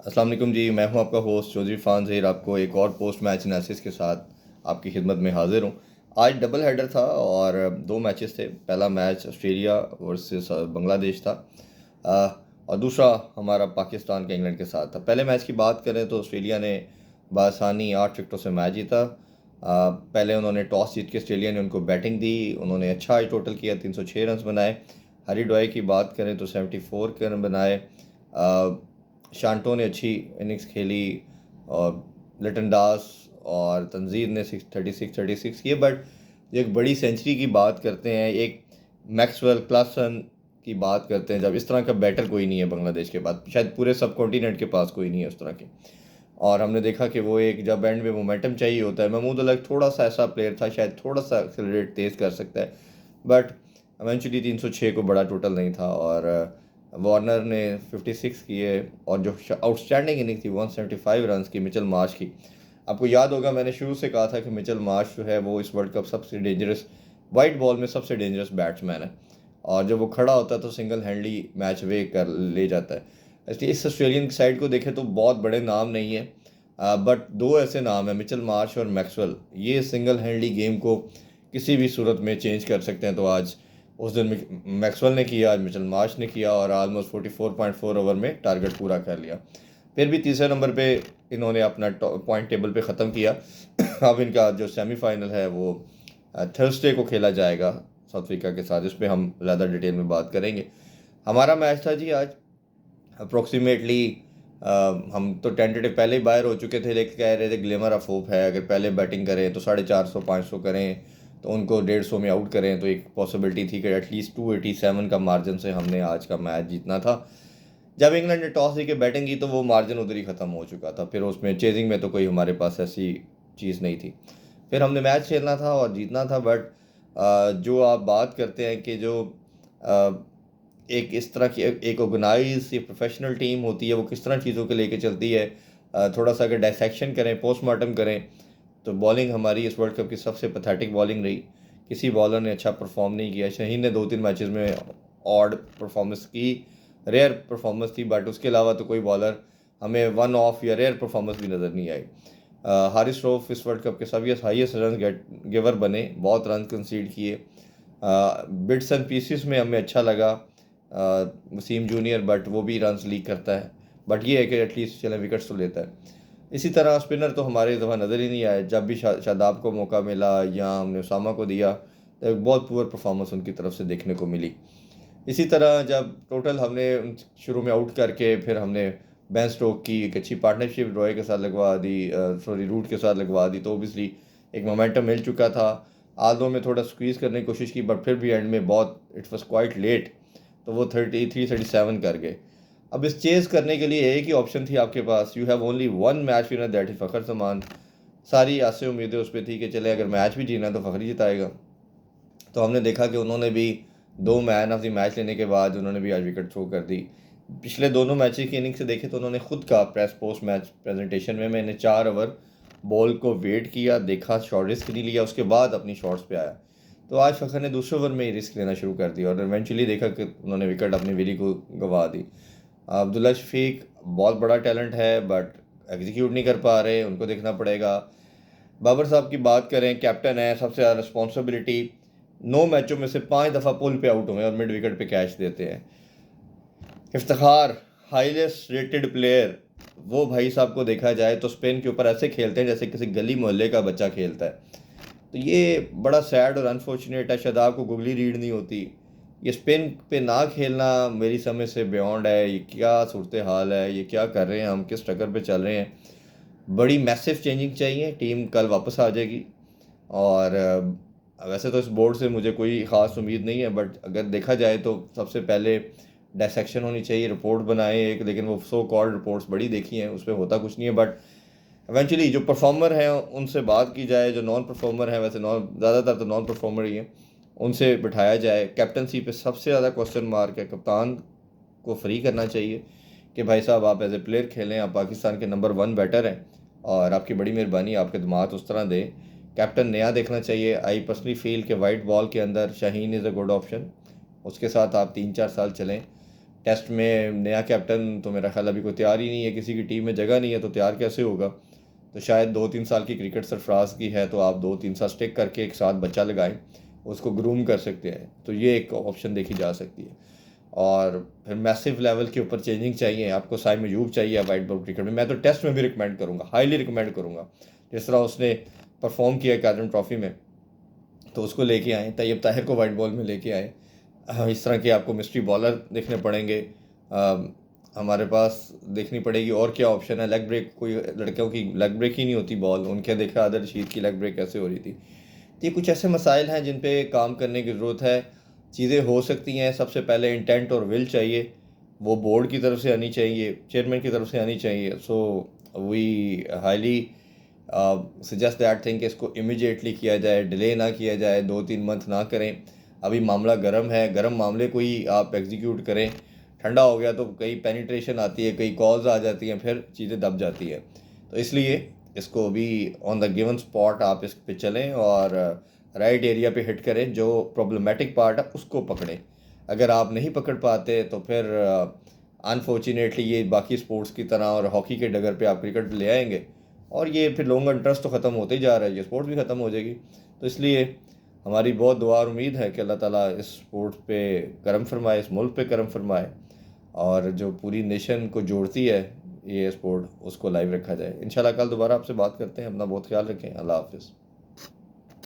अस्सलाम वालेकुम जी। मैं हूं आपका होस्ट चौधरी फ़ान ज़हीर। आपको एक और पोस्ट मैच एनालिसिस के साथ आपकी खिदमत में हाज़िर हूं। आज डबल हेडर था और दो मैचेस थे। पहला मैच ऑस्ट्रेलिया वर्सेस बांग्लादेश था, और दूसरा हमारा पाकिस्तान के इंग्लैंड के साथ था। पहले मैच की बात करें तो ऑस्ट्रेलिया ने बासानी 8 विकेटों से मैच जीता। पहले उन्होंने टॉस जीत के ऑस्ट्रेलिया ने उनको बैटिंग दी। उन्होंने अच्छा ही टोटल किया, 306 रन बनाए। हरी डॉय की बात करें तो 74 के रन बनाए। शांटो ने अच्छी इनिंग्स खेली, और लिटन दास और तंजीर ने 36 किए। बट एक बड़ी सेंचुरी की बात करते हैं, एक मैक्सवेल क्लासन की बात करते हैं, जब इस तरह का बैटर कोई नहीं है बांग्लादेश के पास, शायद पूरे सब कॉन्टिनेंट के पास कोई नहीं है उस तरह के। और हमने देखा कि वो एक जब एंड में मोमेंटम चाहिए होता है, महमूद अलग थोड़ा सा ऐसा प्लेयर था, शायद थोड़ा सा एक्सेलरेट तेज़ कर सकता है, बट इवेंचुअली 306 को बड़ा टोटल नहीं था। और वार्नर ने 56 किए, और जो आउटस्टैंडिंग इनिंग थी 175 रन की मिचेल मार्श की। आपको याद होगा मैंने शुरू से कहा था कि मिचेल मार्श जो है वो इस वर्ल्ड कप सबसे डेंजरस, वाइट बॉल में सबसे डेंजरस बैट्समैन है, और जब वो खड़ा होता है तो सिंगल हैंडली मैच वे कर ले जाता है। इसलिए इस ऑस्ट्रेलियन साइड को देखें तो बहुत बड़े नाम नहीं है, बट दो ऐसे नाम हैं, मिचेल मार्श और मैक्सवेल, ये सिंगल हैंडली गेम को किसी भी सूरत में चेंज कर सकते हैं। तो आज उस दिन मैक्सवेल ने किया, आज मिचेल मार्श ने किया, और ऑलमोस्ट 44.4 ओवर में टारगेट पूरा कर लिया। फिर भी तीसरे नंबर पे इन्होंने अपना पॉइंट टेबल पे ख़त्म किया। अब इनका जो सेमीफाइनल है वो थर्सडे को खेला जाएगा साउथ अफ्रीका के साथ। इस पर हम ज़्यादा डिटेल में बात करेंगे। हमारा मैच था जी आज अप्रोक्सीमेटली, हम तो टेंटेटिव पहले ही बाहर हो चुके थे, लेकिन कह रहे थे ग्लिमर ऑफ होप है, अगर पहले बैटिंग करें तो 450-500 करें, तो उनको 150 में आउट करें, तो एक पॉसिबिलिटी थी कि एटलीस्ट 287 का मार्जिन से हमने आज का मैच जीतना था। जब इंग्लैंड ने टॉस जीत के बैटिंग की तो वो मार्जिन उधर ही ख़त्म हो चुका था, फिर उसमें चेजिंग में तो कोई हमारे पास ऐसी चीज़ नहीं थी। फिर हमने मैच खेलना था और जीतना था। बट जो आप बात करते हैं कि जो एक इस तरह की एक ऑर्गेनाइज ये प्रोफेशनल टीम होती है, वो किस तरह चीज़ों को लेके चलती है, थोड़ा सा अगर डायसेक्शन करें, पोस्टमार्टम करें, तो बॉलिंग हमारी इस वर्ल्ड कप की सबसे पैथेटिक बॉलिंग रही। किसी बॉलर ने अच्छा परफॉर्म नहीं किया। शाहीन ने 2-3 मैचेस में ऑड परफॉर्मेंस की, रेयर परफॉर्मेंस थी, बट उसके अलावा तो कोई बॉलर हमें वन ऑफ या रेयर परफॉर्मेंस भी नज़र नहीं आई। हारिस रऊफ इस वर्ल्ड कप के सभी हाईएस्ट रन गिवर बने, बहुत रन कंसीड किए। बिट्स एंड पीसीस में हमें अच्छा लगा वसीम जूनियर, बट वो भी रन्स लीक करता है, बट ये है कि एटलीस्ट चले विकेट्स तो लेता है। इसी तरह स्पिनर तो हमारे दफ़ा नज़र ही नहीं आए। जब भी शादाब को मौका मिला या हमने उसामा को दिया तो एक बहुत पुअर परफॉर्मेंस उनकी तरफ से देखने को मिली। इसी तरह जब टोटल हमने शुरू में आउट करके फिर हमने बेन स्टोक की एक अच्छी पार्टनरशिप रॉय के साथ लगवा दी, सॉरी रूट के साथ लगवा दी, तो ओबियसली एक मोमेंटम मिल चुका था। आधों में थोड़ा स्क्वीज़ करने की कोशिश की, बट फिर भी एंड में बहुत इट वॉज क्वाइट लेट, तो वो 37 कर गए। अब इस चेज़ करने के लिए एक ही ऑप्शन थी आपके पास, you have only one match winner, that is Fakhar Zaman. सारी आसें उम्मीदें उस पर थी कि चले अगर मैच भी जीना तो फ़खर जिताएगा। तो हमने देखा कि उन्होंने भी दो मैन ऑफ द मैच लेने के बाद उन्होंने भी आज विकेट थ्रो कर दी। पिछले दोनों मैचेस की इनिंग से देखे तो उन्होंने खुद का प्रेस पोस्ट मैच प्रेजेंटेशन में, मैंने 4 ओवर बॉल को वेट किया, देखा, शॉर्ट रिस्क नहीं लिया, उसके बाद अपनी शॉट्स पे आया। तो आज फ़खर ने दूसरे ओवर में ही रिस्क लेना शुरू कर दिया, और इवेंचुअली देखा कि उन्होंने विकेट अपनी विली को गंवा दी। अब्दुल्ला शफीक बहुत बड़ा टैलेंट है, बट एग्जीक्यूट नहीं कर पा रहे, उनको देखना पड़ेगा। बाबर साहब की बात करें, कैप्टन है, सबसे ज़्यादा रिस्पॉन्सिबिलिटी, 9 मैचों में से 5 दफ़ा पुल पे आउट हुए और मिड विकेट पे कैच देते हैं। इफ्तिखार हाईएस्ट रेटेड प्लेयर, वो भाई साहब को देखा जाए तो स्पिन के ऊपर ऐसे खेलते हैं जैसे किसी गली मोहल्ले का बच्चा खेलता है। तो ये बड़ा सैड और अनफॉर्चुनेट है। शादाब को गुगली रीड नहीं होती। ये स्पिन पे ना खेलना मेरी समझ से बियॉन्ड है। ये क्या सूरत हाल है, ये क्या कर रहे हैं, हम किस टक्कर पे चल रहे हैं। बड़ी मैसिव चेंजिंग चाहिए। टीम कल वापस आ जाएगी, और वैसे तो इस बोर्ड से मुझे कोई ख़ास उम्मीद नहीं है, बट अगर देखा जाए तो सबसे पहले डायसेक्शन होनी चाहिए, रिपोर्ट बनाए एक, लेकिन वो सो कॉल्ड रिपोर्ट्स बड़ी देखी हैं, उसमें होता कुछ नहीं है। बट इवेंचुअली जो परफॉर्मर हैं उनसे बात की जाए, जो नॉन परफॉर्मर हैं, वैसे नॉन ज़्यादातर तो नॉन परफॉर्मर ही हैं, उनसे बिठाया जाए। कैप्टनसी पे सबसे ज़्यादा क्वेश्चन मार्क है। कप्तान को फ्री करना चाहिए कि भाई साहब आप एज ए प्लेयर खेलें, आप पाकिस्तान के नंबर 1 बैटर हैं, और आपकी बड़ी मेहरबानी, आपके दिमाग उस तरह दें। कैप्टन नया देखना चाहिए। आई पर्सनली फील कि वाइट बॉल के अंदर Shaheen is a good option, उसके साथ आप 3-4 साल चलें। टेस्ट में नया कैप्टन तो मेरा ख्याल अभी कोई तैयार ही नहीं है, किसी की टीम में जगह नहीं है तो तैयार कैसे होगा। तो शायद 2-3 साल की क्रिकेट सरफराज की है तो आप 2-3 साल स्टिक करके एक साथ बच्चा लगाएं, उसको ग्रूम कर सकते हैं, तो ये एक ऑप्शन देखी जा सकती है। और फिर मैसिव लेवल के ऊपर चेंजिंग चाहिए आपको, साइम अयूब चाहिए वाइट बॉल क्रिकेट में। मैं तो टेस्ट में भी रिकमेंड करूँगा, हाईली रिकमेंड करूँगा। जिस तरह उसने परफॉर्म किया कैरन ट्रॉफी में, तो उसको लेके आए, तैयब ताहिर को वाइट बॉल में लेके आए। इस तरह के आपको मिस्ट्री बॉलर देखने पड़ेंगे। हमारे पास देखनी पड़ेगी और क्या ऑप्शन है। लेग ब्रेक, कोई लड़कियों की लेग ब्रेक ही नहीं होती बॉल, उनके देखा आदिल रशीद की लेग ब्रेक कैसे हो रही थी। तो ये कुछ ऐसे मसाइल हैं जिन पे काम करने की ज़रूरत है। चीज़ें हो सकती हैं, सबसे पहले इंटेंट और विल चाहिए, वो बोर्ड की तरफ से आनी चाहिए, चेयरमैन की तरफ से आनी चाहिए। So we highly suggest that thing कि इसको इमीडिएटली किया जाए, डिले ना किया जाए, 2-3 मंथ ना करें। अभी मामला गर्म है, गर्म मामले को ही आप एग्जीक्यूट करें। ठंडा हो गया तो कई पेनिट्रेशन आती है, कई कॉल्स आ जाती हैं, फिर चीज़ें दब जाती हैं। तो इसलिए इसको अभी ऑन द गिवन स्पॉट आप इस पे चलें और राइट एरिया पे हिट करें, जो प्रॉब्लमेटिक पार्ट है उसको पकड़ें। अगर आप नहीं पकड़ पाते तो फिर अनफॉर्चुनेटली ये बाकी स्पोर्ट्स की तरह और हॉकी के डगर पे आप क्रिकेट ले आएंगे, और ये फिर लॉन्ग इंटरेस्ट तो ख़त्म होते ही जा रहा है, ये स्पोर्ट्स भी ख़त्म हो जाएगी। तो इसलिए हमारी बहुत दुआ और उम्मीद है कि अल्लाह ताला इस स्पोर्ट्स पे करम फरमाए, इस मुल्क पे करम फरमाए, और जो पूरी नेशन को जोड़ती है ये स्पोर्ट, उसको लाइव रखा जाए। इंशाल्लाह कल दोबारा आपसे बात करते हैं। अपना बहुत ख्याल रखें। अल्लाह हाफिज़।